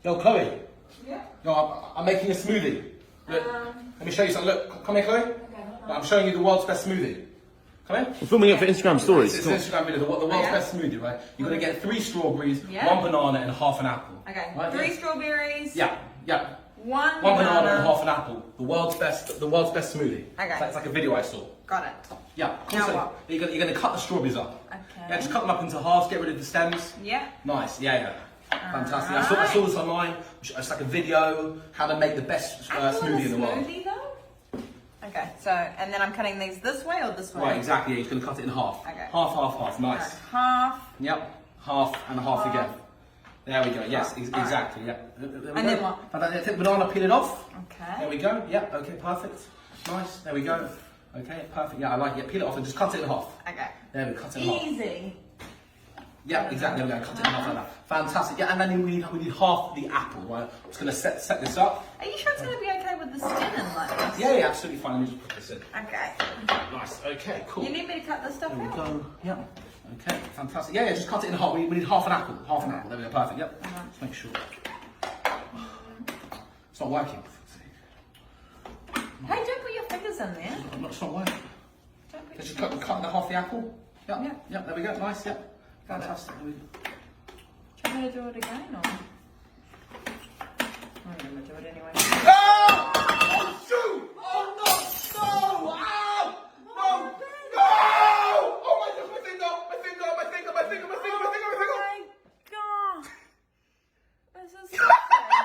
Yo, Chloe. Yeah. Yo, I'm making a smoothie. Look, let me show you something. Look, come here, Chloe. Okay, I'm showing you the world's best smoothie. Come here. We're filming it for Instagram stories. It's an Instagram video, the world's best smoothie, right? You're gonna get 3 strawberries, Yeah. 1 banana, and half an apple. Okay. Right? 3 strawberries. Yeah, yeah. One 1 banana and half an apple. The world's best smoothie. Okay. It's like a video I saw. Got it. Yeah. Now So what? You're gonna cut the strawberries up. Okay. Yeah, just cut them up into halves. Get rid of the stems. Yeah. Nice. Yeah. Fantastic. I saw this online. It's like a video how to make the best smoothie in the world. Smoothie though? Okay. So, and then I'm cutting these this way or this way? Right. Exactly. Yeah, you're gonna cut it in half. Okay. Half. Nice. Right, half. Yep. Half and half again. There we go. Yes. Exactly. Yeah. And then what? Take the banana, peel it off. There Okay. we go. Yep. Okay. Perfect. Nice. There we go. Okay. Perfect. Yeah. I like it. Peel it off and just cut it in half. Okay. There we go. Cut it in half. Easy. Yeah, exactly. There we go. Cut it in half like that. Fantastic. Yeah, and then we need half the apple, right? I'm just gonna set this up. Are you sure it's going to be okay with the skin and like this? Yeah, absolutely fine. Let me just put this in. Okay. Nice. Okay. Cool. You need me to cut this stuff There we out? go. Yep. Okay. Fantastic. Yeah, just cut it in half. We need half an apple. Half an apple. There we go. Perfect. Yep. Just make sure. It's not working. Hey, don't put your fingers in there. It's not working. Don't put Just your cut the half the apple. Yep. Yeah. Yep. There we go. Nice. Yep. Got it. Fantastic. There we go. Do you want me to do it again or? I'm going to do it anyway. Oh! Oh shoot!